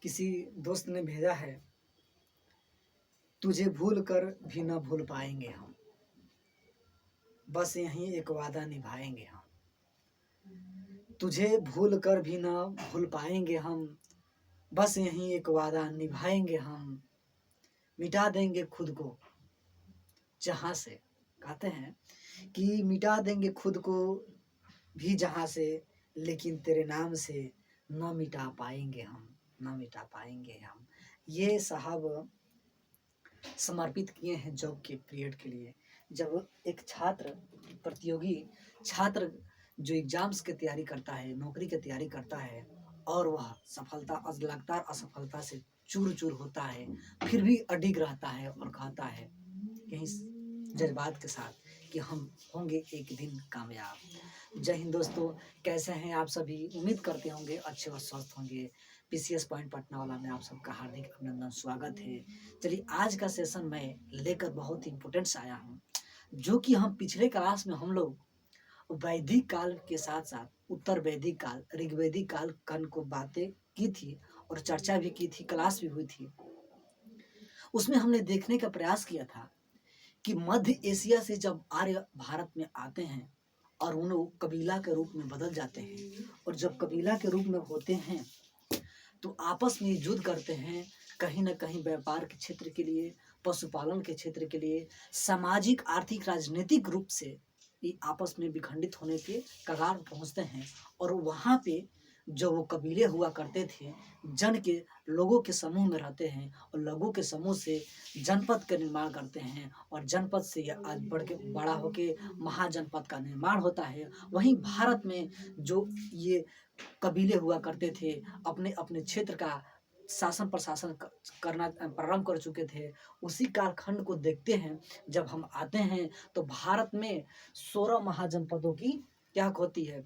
किसी दोस्त ने भेजा है, तुझे भूल कर भी न भूल पाएंगे हम, बस यहीं एक वादा निभाएंगे हम। तुझे भूल कर भी न भूल पाएंगे हम, बस यहीं एक वादा निभाएंगे हम। मिटा देंगे खुद को जहां से, कहते हैं कि मिटा देंगे खुद को भी जहां से, लेकिन तेरे नाम से न मिटा पाएंगे हम, न मिटा पाएंगे हम। ये साहब समर्पित किए हैं जॉब के पीरियड के लिए। जब एक छात्र, प्रतियोगी छात्र जो एग्जाम्स की तैयारी करता है, नौकरी की तैयारी करता है, और वह सफलता लगातार असफलता से चूर चूर होता है, फिर भी अडिग रहता है और कहता है यही जज्बात के साथ कि हम होंगे एक दिन कामयाब। जय हिंद दोस्तों, कैसे हैं आप सभी? उम्मीद करते होंगे अच्छे और स्वस्थ होंगे। पीसीएस पॉइंट पटना वाला में आप सबका हार्दिक अभिनंदन, स्वागत है। चलिए, आज का सेशन मैं लेकर बहुत इम्पोर्टेंट्स आया हूँ, जो कि हम पिछले क्लास में हम लोग वैदिक काल के साथ साथ उत्तर वैदिक काल, ऋग्वैदिक काल कन को बातें की थी और चर्चा भी की थी, क्लास भी हुई थी। उसमें हमने देखने का प्रयास किया था कि मध्य एशिया से जब आर्य भारत में आते हैं और उन लोग कबीला के रूप में बदल जाते हैं, और जब कबीला के रूप में होते हैं तो आपस में युद्ध करते हैं, कहीं ना कहीं व्यापार के क्षेत्र के लिए, पशुपालन के क्षेत्र के लिए, सामाजिक आर्थिक राजनीतिक रूप से ये आपस में विखंडित होने के कगार पर पहुंचते हैं। और वहाँ पे जो वो कबीले हुआ करते थे, जन के लोगों के समूह में रहते हैं, और लोगों के समूह से जनपद का निर्माण करते हैं, और जनपद से आज बढ़ के बड़ा होके महाजनपद का निर्माण होता है। वहीं भारत में जो ये कबीले हुआ करते थे, अपने अपने क्षेत्र का शासन प्रशासन करना प्रारंभ कर चुके थे। उसी कालखंड को देखते हैं जब हम आते हैं तो भारत में 16 महाजनपदों की क्या होती है,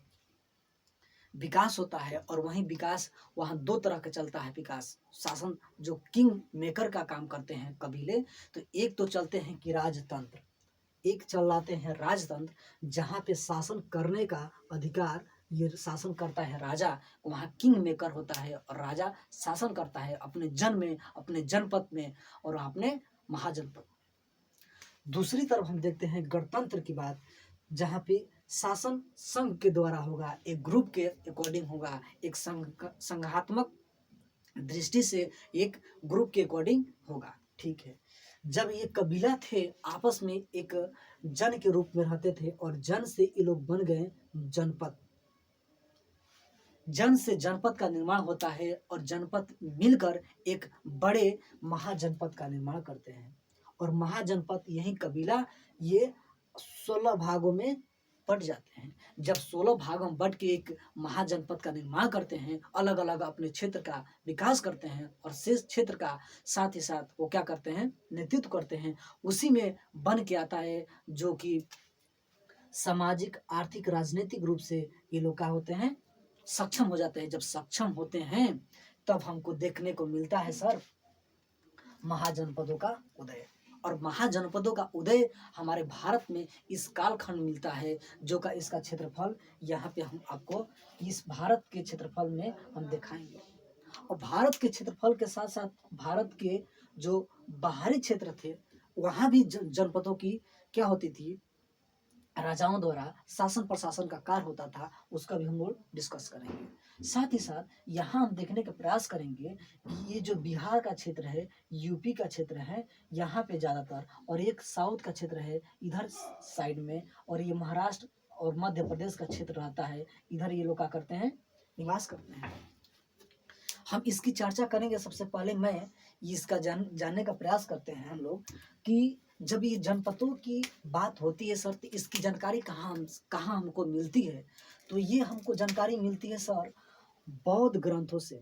विकास होता है। और वहीं विकास वहाँ दो तरह का चलता है विकास, शासन जो किंग मेकर का काम करते हैं कबीले, तो एक तो चलते हैं कि राजतंत्र, एक चलाते हैं राजतंत्र, जहाँ पे शासन करने का अधिकार ये शासन करता है राजा, वहाँ किंग मेकर होता है, और राजा शासन करता है अपने जन में, अपने जनपद में और अपने महाजनपद। दूसरी तरफ हम देखते हैं गणतंत्र की बात, जहाँ पे शासन संघ के द्वारा होगा, एक ग्रुप के अकॉर्डिंग होगा, एक संघात्मक दृष्टि से एक ग्रुप के अकॉर्डिंग होगा। ठीक है, जब ये कबीला थे आपस में एक जन के रूप में रहते थे, और जन से ये लोग बन गए जनपद। जन से जनपद का निर्माण होता है, और जनपद मिलकर एक बड़े महाजनपद का निर्माण करते हैं। और महाजनपद यही कबीला ये 16 भागों में बट जाते हैं। जब 16 भागों में बट के एक महाजनपद का निर्माण करते हैं, अलग अलग अपने क्षेत्र का विकास करते हैं, और शेष क्षेत्र का साथ ही साथ वो क्या करते हैं, नेतृत्व करते हैं। उसी में बन के आता है जो कि सामाजिक आर्थिक राजनीतिक रूप से ये लोग क्या होते हैं, सक्षम हो जाते हैं। जब सक्षम होते हैं तब हमको देखने को मिलता है सर महाजनपदों का उदय। और महाजनपदों का उदय हमारे भारत में इस कालखंड मिलता है, जो का इसका क्षेत्रफल यहाँ पे हम आपको इस भारत के क्षेत्रफल में हम दिखाएंगे। और भारत के क्षेत्रफल के साथ साथ भारत के जो बाहरी क्षेत्र थे, वहाँ भी जनपदों की क्या होती थी, राजाओं द्वारा शासन प्रशासन का कार्य होता था, उसका भी हम लोग डिस्कस करेंगे। साथ ही साथ यहाँ हम देखने का प्रयास करेंगे कि ये जो बिहार का क्षेत्र है, यूपी का क्षेत्र है, यहाँ पे ज़्यादातर, और एक साउथ का क्षेत्र है इधर साइड में, और ये महाराष्ट्र और मध्य प्रदेश का क्षेत्र रहता है, इधर ये लोग क्या करते हैं, निवास करते हैं। हम इसकी चर्चा करेंगे। सबसे पहले मैं इसका जानने का प्रयास करते हैं हम लोग कि जब ये जनपदों की बात होती है सर, तो इसकी जानकारी कहाँ हमको मिलती है। तो ये हमको जानकारी मिलती है सर बौद्ध ग्रंथों से।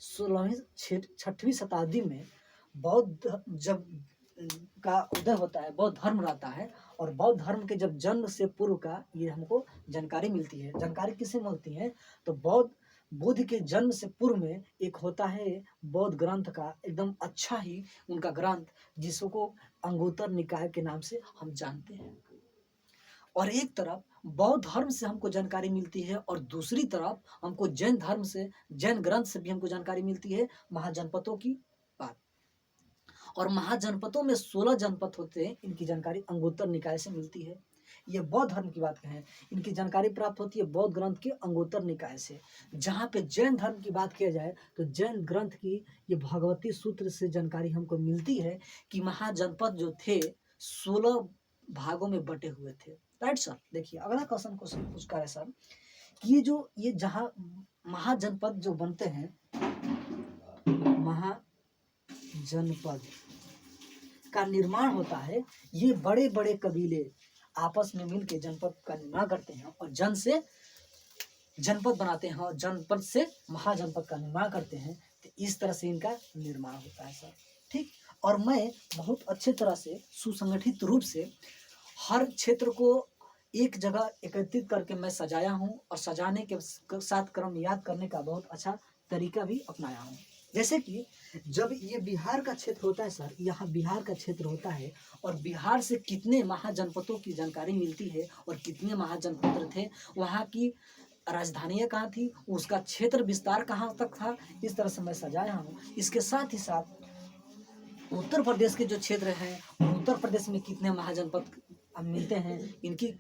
16वीं शताब्दी में बौद्ध जब का उदय होता है, बौद्ध धर्म रहता है, और बौद्ध धर्म के जब जन्म से पूर्व का ये हमको जानकारी मिलती है। जानकारी किससे मिलती है, तो बुद्ध के जन्म से पूर्व में एक होता है बौद्ध ग्रंथ का एकदम अच्छा ही उनका ग्रंथ, जिसको अंगुत्तर निकाय के नाम से हम जानते हैं। और एक तरफ बौद्ध धर्म से हमको जानकारी मिलती है और दूसरी तरफ हमको जैन धर्म से, जैन ग्रंथ से भी हमको जानकारी मिलती है महाजनपदों की बात। और महाजनपदों में 16 जनपद होते हैं, इनकी जानकारी अंगुत्तर निकाय से मिलती है। ये बौद्ध धर्म की बात कहें, इनकी जानकारी प्राप्त होती है बौद्ध ग्रंथ के अंगुत्तर निकाय से। जहाँ पे जैन धर्म की बात किया जाए तो जैन ग्रंथ की ये भगवती सूत्र से जानकारी हमको मिलती है कि महाजनपद जो थे 16 भागों में बटे हुए थे। Right sir. देखिए अगला क्वेश्चन पूछा है सर कि ये जहाँ महाजनपद जो बनते हैं, महाजनपद का निर्माण होता है, ये बड़े बड़े कबीले आपस में मिलकर जनपद का निर्माण करते हैं और जन से जनपद बनाते हैं और जनपद से महाजनपद का निर्माण करते हैं। तो इस तरह से इनका निर्माण होता है सर। ठीक। और मैं बहुत अच्छे तरह से सुसंगठित रूप से हर क्षेत्र को एक जगह एकत्रित करके मैं सजाया हूँ और सजाने के साथ क्रम याद करने का बहुत अच्छा तरीका भी अपनाया हूँ। जैसे कि जब ये बिहार का क्षेत्र होता है सर, यहाँ बिहार का क्षेत्र होता है और बिहार से कितने महाजनपदों की जानकारी मिलती है और कितने महाजनपद थे, वहाँ की राजधानियाँ कहाँ थी, उसका क्षेत्र विस्तार कहाँ तक था, इस तरह से मैं सजाया हूँ। इसके साथ ही साथ उत्तर प्रदेश के जो क्षेत्र हैं, उत्तर प्रदेश में कितने महाजनपद मिलते हैं, इनकी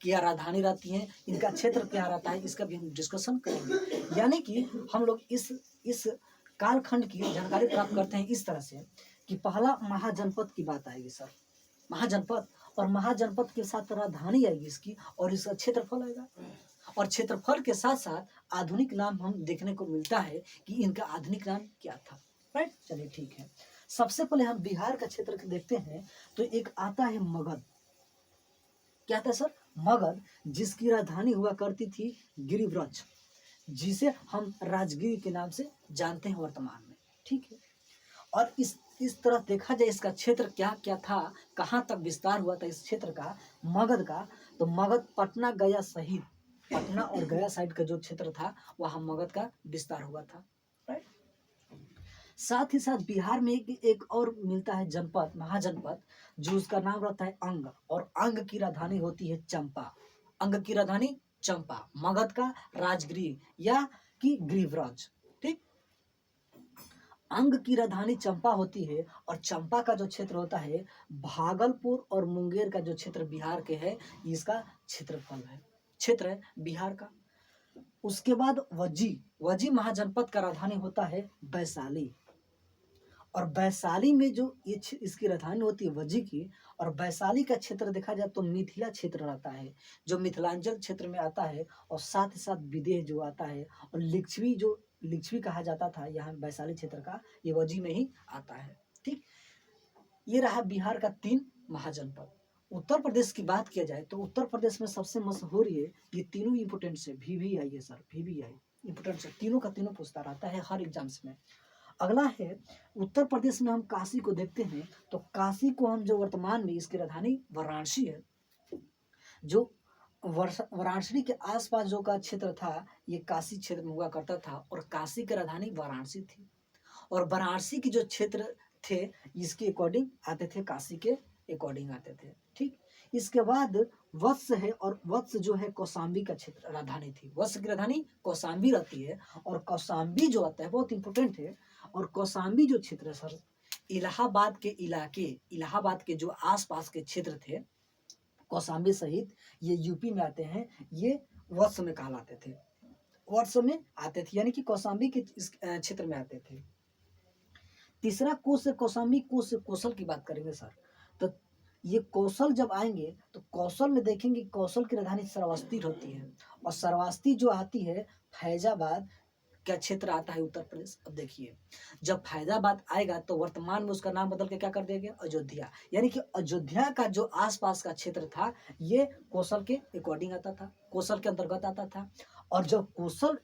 क्या राजधानी रहती है, इनका क्षेत्र क्या रहता है, इसका भी हम डिस्कशन करेंगे। यानी कि हम लोग इस कालखंड की जानकारी प्राप्त करते हैं इस तरह से कि पहला महाजनपद की बात आएगी सर, महाजनपद, और महाजनपद के साथ राजधानी आएगी इसकी और इसका क्षेत्रफल आएगा, और क्षेत्रफल के साथ साथ आधुनिक नाम हम देखने को मिलता है कि इनका आधुनिक नाम क्या था। राइट। चलिए ठीक है। सबसे पहले हम बिहार का क्षेत्र देखते हैं तो एक आता है मगध। क्या था सर? मगध, जिसकी राजधानी हुआ करती थी गिरिव्रज, जिसे हम राजगीर के नाम से जानते हैं वर्तमान में। ठीक है। और इस तरह देखा जाए इसका क्षेत्र क्या क्या था, कहाँ तक विस्तार हुआ था इस क्षेत्र का, मगध का, तो मगध पटना गया सहित, पटना और गया साइड का जो क्षेत्र था वहाँ मगध का विस्तार हुआ था। राइट। साथ ही साथ बिहार में एक और मिलता है जनपद, महाजनपद, जो उसका नाम रहता है अंग, और अंग की राजधानी होती है चंपा। अंग की राजधानी चंपा, मगध का राजगृह या कि गिरिव्रज। ठीक। अंग की राजधानी चंपा होती है और चंपा का जो क्षेत्र होता है भागलपुर और मुंगेर का जो क्षेत्र बिहार के है, इसका क्षेत्रफल है, क्षेत्र है बिहार का। उसके बाद वजी महाजनपद का राजधानी होता है वैशाली, और वैशाली में जो ये इसकी राजधानी होती है वजी की, और वैशाली का क्षेत्र देखा जाए तो मिथिला क्षेत्र रहता है जो मिथिलांचल क्षेत्र में आता है, और साथ ही साथ विदेह जो आता है, और लिच्छवी कहा जाता था यहाँ वैशाली क्षेत्र का, ये वजी में ही आता है। ठीक। ये रहा बिहार का 3 महाजनपद। उत्तर प्रदेश की बात किया जाए तो उत्तर प्रदेश में सबसे मशहूर ये तीनों इंपोर्टेंट है। VVI है सर, VVI इंपोर्टेंट है, तीनों का तीनों पूछता रहता है हर एग्जाम्स में। अगला है उत्तर प्रदेश में हम काशी को देखते हैं, तो काशी को हम जो वर्तमान में इसकी राजधानी वाराणसी है, जो वाराणसी के आसपास जो का क्षेत्र था ये काशी क्षेत्र में हुआ करता था, और काशी की राजधानी वाराणसी थी, और वाराणसी की जो क्षेत्र थे इसके अकॉर्डिंग आते थे, काशी के अकॉर्डिंग आते थे। ठीक। इसके बाद वत्स है, और वत्स जो है कौशाम्बी का क्षेत्र राजधानी थी, वत्स की राजधानी कौशाम्बी रहती है, और कौशाम्बी जो आता है बहुत इंपॉर्टेंट है, और कौशाम्बी जो क्षेत्र है सर, इलाहाबाद के इलाके, इलाहाबाद के जो आसपास के क्षेत्र थे कौशाम्बी सहित, ये यूपी में आते हैं, ये वत्स में कहलाते थे, वत्स में आते थे, यानी कि कौशाम्बी के इस क्षेत्र में आते थे। तीसरा कोश से कौशाम्बी, कोश से कौशल की बात करेंगे सर, तो ये कौशल जब आएंगे तो कौशल में देखेंगे कौशल की राजधानी श्रावस्ती होती है, और श्रावस्ती जो आती है फैजाबाद का क्षेत्र आता है उत्तर प्रदेश। अब देखिए जब फैजाबाद आएगा तो वर्तमान में उसका नाम बदल के क्या कर दिया गया, अयोध्या, यानी कि अयोध्या का जो आसपास का क्षेत्र था ये कौशल के अकॉर्डिंग आता था, कौशल के अंतर्गत आता था। और जब कौशल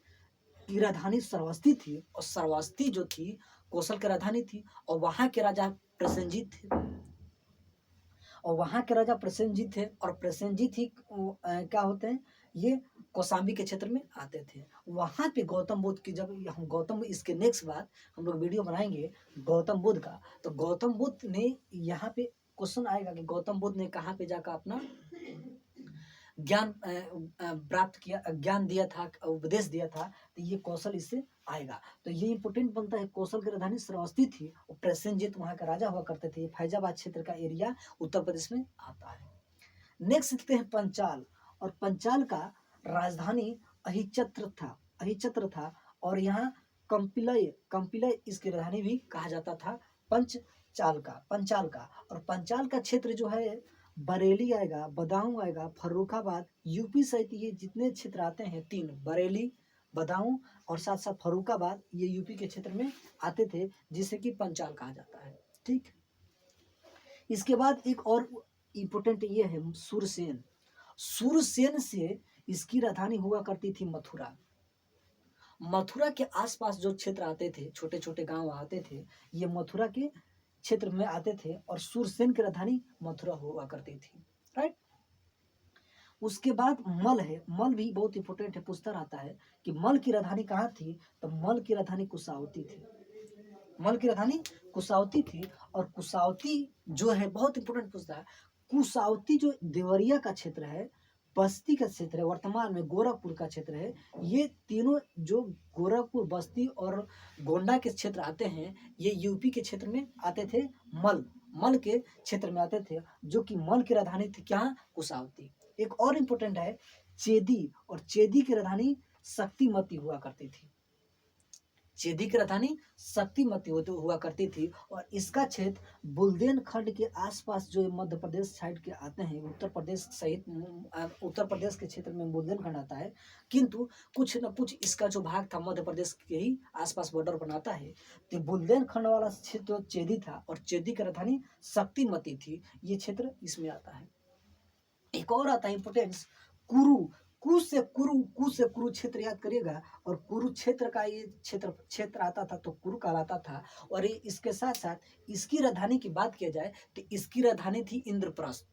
की राजधानी श्रावस्ती थी, और श्रावस्ती जो थी कौशल की राजधानी थी, और वहाँ के राजा प्रसेनजीत थे, और वहाँ के राजा प्रसेनजीत थे, और प्रसेनजीत ही क्या होते हैं, ये कौशाम्बी के क्षेत्र में आते थे। वहाँ पे गौतम बुद्ध की, जब हम गौतम, इसके नेक्स्ट बात हम लोग वीडियो बनाएंगे गौतम बुद्ध का, तो गौतम बुद्ध ने यहाँ पे क्वेश्चन आएगा कि गौतम बुद्ध ने कहाँ पे जाकर अपना ज्ञान प्राप्त किया, ज्ञान दिया था, उपदेश दिया था, तो ये कौशल इससे आएगा। तो ये इंपोर्टेंट बनता है। कौशल की राजधानी श्रावस्ती थी और प्रसेनजीत वहाँ का राजा हुआ करते थे। फैजाबाद क्षेत्र का एरिया उत्तर प्रदेश में आता है। नेक्स्ट देखते हैं पंचाल। और पंचाल का राजधानी अहिचत्र था और यहाँ कंपिलय इसकी राजधानी भी कहा जाता था। पंचाल का और पंचाल का क्षेत्र जो है बरेली आएगा, बदाऊं आएगा, फर्रुखाबाद, यूपी सहित ये जितने क्षेत्र आते हैं 3 बरेली, बदाऊं और साथ साथ फर्रुखाबाद, ये यूपी के क्षेत्र में आते थे, जिसे कि पंचाल कहा जाता है। ठीक। इसके बाद एक और इम्पोर्टेंट ये है सूरसेन। सूरसेन से इसकी राजधानी हुआ करती थी मथुरा। मथुरा के आसपास जो क्षेत्र आते थे, छोटे छोटे गांव आते थे, ये मथुरा के क्षेत्र में आते थे और सूरसेन की राजधानी मथुरा हुआ करती थी। राइट। उसके बाद मल है। मल भी बहुत इंपोर्टेंट है, पूछता रहता है कि मल की राजधानी कहाँ थी, तो मल की राजधानी कुशावती थी। मल की राजधानी कुशावती थी और कुशावती जो है बहुत इंपोर्टेंट पूछता है। कुशावती जो देवरिया का क्षेत्र है, बस्ती का क्षेत्र है, वर्तमान में गोरखपुर का क्षेत्र है, ये तीनों जो गोरखपुर, बस्ती और गोंडा के क्षेत्र आते हैं, ये यूपी के क्षेत्र में आते थे। मल के क्षेत्र में आते थे, जो कि मल की राजधानी थी क्या, कुशावती। एक और इम्पोर्टेंट है चेदी। और चेदी की राजधानी शक्तिमती हुआ करती थी। चेदी की राजधानी शक्तिमती हुआ करती थी और इसका क्षेत्र बुंदेलखंड के आसपास जो मध्य प्रदेश साइड के आते हैं, उत्तर प्रदेश सहित उत्तर प्रदेश के क्षेत्र में बुंदेलखंड आता है, किंतु कुछ न कुछ इसका जो भाग था मध्य प्रदेश के ही आसपास बॉर्डर बनाता है। तो बुंदेलखंड वाला क्षेत्र चेदी था और चेदी की राजधानी शक्तिमती थी, ये क्षेत्र इसमें आता है। एक और आता है इंपोर्टेंस कुरु। कु से कुरु क्षेत्र याद करिएगा। और कुरु क्षेत्र का ये क्षेत्र आता था तो कुरु कहलाता था। और ये इसके साथ साथ इसकी राजधानी की बात किया जाए तो इसकी राजधानी थी इंद्रप्रस्थ।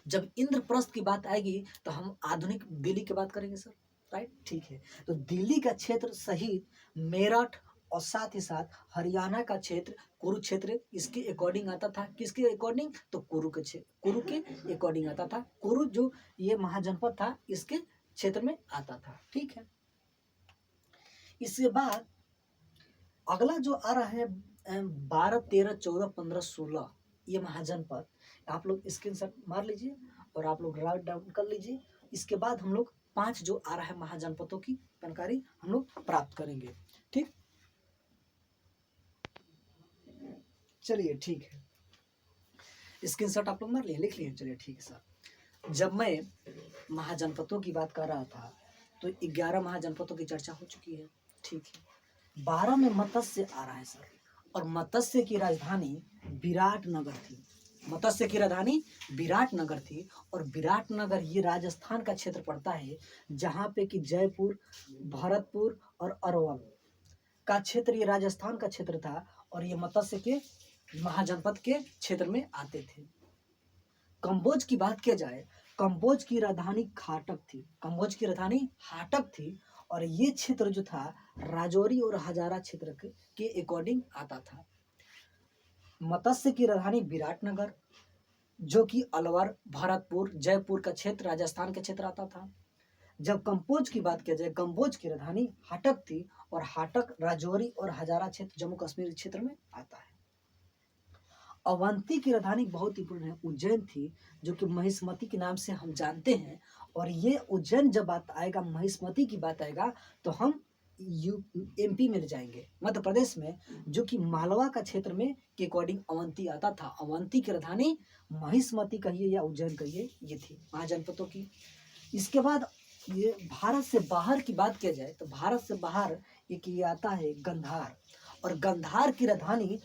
जब इंद्रप्रस्थ की बात आएगी तो हम आधुनिक दिल्ली की बात करेंगे सर। राइट, ठीक है। तो दिल्ली का क्षेत्र सहित मेरठ और साथ ही साथ हरियाणा का क्षेत्र कुरुक्षेत्र इसके अकॉर्डिंग आता था। किसके अकॉर्डिंग, तो कुरु के अकॉर्डिंग आता था। कुरु जो ये महाजनपद था इसके क्षेत्र में आता था। ठीक है। इसके बाद अगला जो आ रहा है 12, 13, 14, 15, 16 ये महाजनपद, आप लोग स्क्रीनशॉट मार लीजिए और आप लोग राइट डाउन कर लीजिए। इसके बाद हम लोग 5 जो आ रहा है महाजनपदों की जानकारी हम लोग प्राप्त करेंगे। ठीक, चलिए ठीक है। स्क्रीनशॉट आप लोग मार लिए, लिख लिए, चलिए ठीक है सर। जब मैं महाजनपदों की बात कर रहा था तो 11 महाजनपदों की चर्चा हो चुकी है। ठीक है। 12 में मत्स्य आ रहा है सर। और मत्स्य की राजधानी विराटनगर थी। मत्स्य की राजधानी विराटनगर थी और विराटनगर ये राजस्थान का क्षेत्र पड़ता है, जहाँ पे कि जयपुर, भरतपुर और अरवल का क्षेत्र ये राजस्थान का क्षेत्र था और ये मत्स्य के महाजनपद के क्षेत्र में आते थे। कंबोज की बात किया जाए, कंबोज की राजधानी खाटक थी। कंबोज की राजधानी हाटक थी और ये क्षेत्र जो था राजौरी और हजारा क्षेत्र के अकॉर्डिंग आता था। मत्स्य की राजधानी विराटनगर, जो कि अलवर, भरतपुर, जयपुर का क्षेत्र राजस्थान के क्षेत्र आता था। जब कंबोज की बात किया जाए, कंबोज की राजधानी हाटक थी और हाटक राजौरी और हजारा क्षेत्र जम्मू कश्मीर क्षेत्र में आता है। अवंती की राजधानी बहुत इंपोर्टेंट है, उज्जैन थी, जो कि महिष्मती के नाम से हम जानते हैं। और ये उज्जैन जब बात आएगा, महिष्मती की बात आएगा तो हम MP में जाएंगे, मध्य प्रदेश में, जो कि मालवा का क्षेत्र में के अकॉर्डिंग अवंती आता था। अवंती की राजधानी महिष्मती कहिए या उज्जैन कहिए, ये थी महाजनपदों की। इसके बाद ये भारत से बाहर की बात किया जाए तो भारत से बाहर एक ये आता है गंधार। और गंधार की राजधानी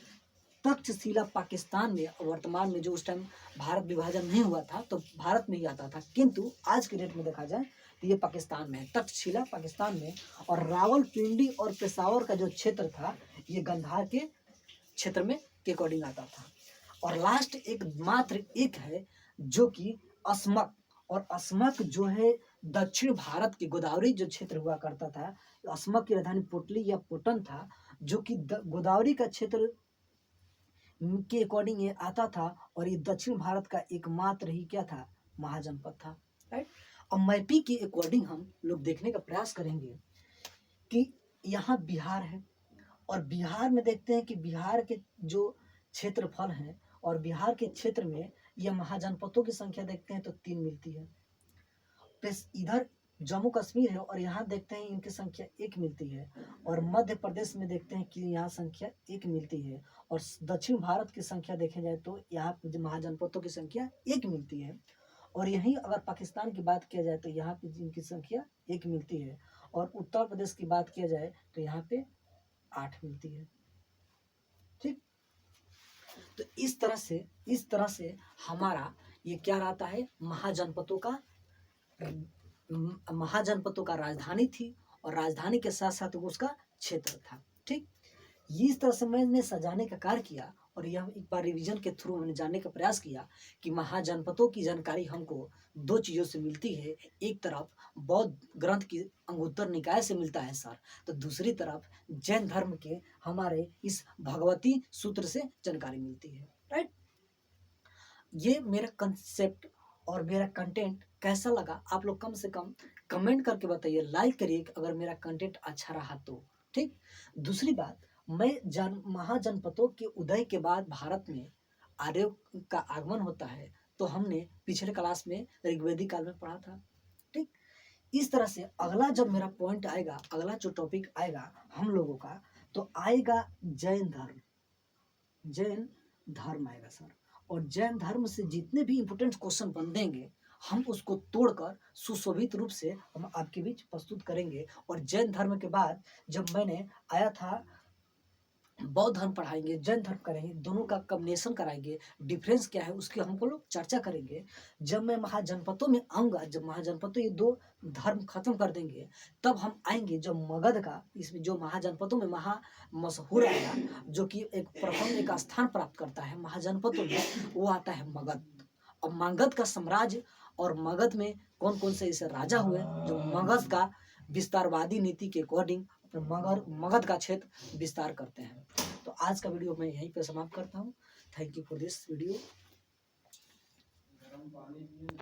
तक्षशिला पाकिस्तान में, वर्तमान में जो उस टाइम भारत विभाजन नहीं हुआ था तो भारत में ही आता था, किंतु आज के डेट में देखा जाए तो ये पाकिस्तान में है, तक्षशिला पाकिस्तान में। और रावलपिंडी और पेशावर का जो क्षेत्र था ये गंधार के क्षेत्र में के अकॉर्डिंग आता था। और लास्ट एक मात्र एक है जो कि अस्मक। और अस्मक जो है दक्षिण भारत के गोदावरी जो क्षेत्र हुआ करता था, अस्मक की राजधानी पोटली या पोटन था, जो कि गोदावरी का क्षेत्र के अकॉर्डिंग ये आता था। और ये दक्षिण भारत का एकमात्र ही क्या था, महाजनपद था। राइट। अब मैपी के अकॉर्डिंग हम लोग देखने का प्रयास करेंगे कि यहाँ बिहार है, और बिहार में देखते हैं कि बिहार के जो क्षेत्रफल हैं, और बिहार के क्षेत्र में यह महाजनपदों की संख्या देखते हैं तो 3 मिलती है। प्लस इधर जम्मू कश्मीर है और यहाँ देखते हैं इनकी संख्या 1 मिलती है, और मध्य प्रदेश में देखते हैं कि यहाँ संख्या 1 मिलती है, और दक्षिण भारत की संख्या देखे जाए तो यहाँ पे महाजनपदों की संख्या 1 मिलती है। और यहीं अगर पाकिस्तान की बात किया जाए तो यहाँ पे इनकी संख्या 1 मिलती है, और उत्तर प्रदेश की बात किया जाए तो यहाँ पे 8 मिलती है। ठीक, तो इस तरह से हमारा ये क्या रहता है, महाजनपदों का राजधानी थी, और राजधानी के साथ साथ उसका क्षेत्र था। ठीक, इस तरह से मैंने सजाने का कार्य किया, और यह एक बार रिवीजन के थ्रू मैंने जानने का प्रयास किया कि महाजनपदों की जानकारी हमको 2 चीज़ों से मिलती है। एक तरफ बौद्ध ग्रंथ की अंगुत्तर निकाय से मिलता है सर, तो दूसरी तरफ जैन धर्म के हमारे इस भगवती सूत्र से जानकारी मिलती है। राइट, ये मेरा कंसेप्ट और मेरा कंटेंट कैसा लगा आप लोग कम से कम कमेंट करके बताइए, लाइक करिए अगर मेरा कंटेंट अच्छा रहा तो। ठीक, दूसरी बात, मैं महाजनपदों के उदय के बाद भारत में आर्यों का आगमन होता है, तो हमने पिछले क्लास में ऋग्वेदिक काल में पढ़ा था। ठीक, इस तरह से अगला जब मेरा पॉइंट आएगा, अगला जो टॉपिक आएगा हम लोगों का, तो आएगा जैन धर्म। जैन धर्म आएगा सर, और जैन धर्म से जितने भी इंपोर्टेंट क्वेश्चन बन देंगे हम उसको तोड़कर सुशोभित रूप से हम आपके बीच प्रस्तुत करेंगे। और जैन धर्म के बाद जब मैंने आया था बौद्ध धर्म पढ़ाएंगे, जैन धर्म करेंगे, दोनों का कॉम्बिनेशन कराएंगे, डिफरेंस क्या है उसकी हमको लोग चर्चा करेंगे। जब मैं महाजनपदों में आऊँगा, जब महाजनपदों ये 2 धर्म खत्म कर देंगे, तब हम आएंगे जब मगध का, इसमें जो महाजनपदों में महा मशहूर आएगा, जो कि एक प्रथम एक स्थान प्राप्त करता है महाजनपदों में, वो आता है मगध। अब मगध का साम्राज्य, और मगध में कौन कौन से ऐसे राजा हुए जो मगध का विस्तारवादी नीति के अकॉर्डिंग मगध का क्षेत्र विस्तार करते हैं। तो आज का वीडियो मैं यहीं पे समाप्त करता हूँ। Thank you for this video.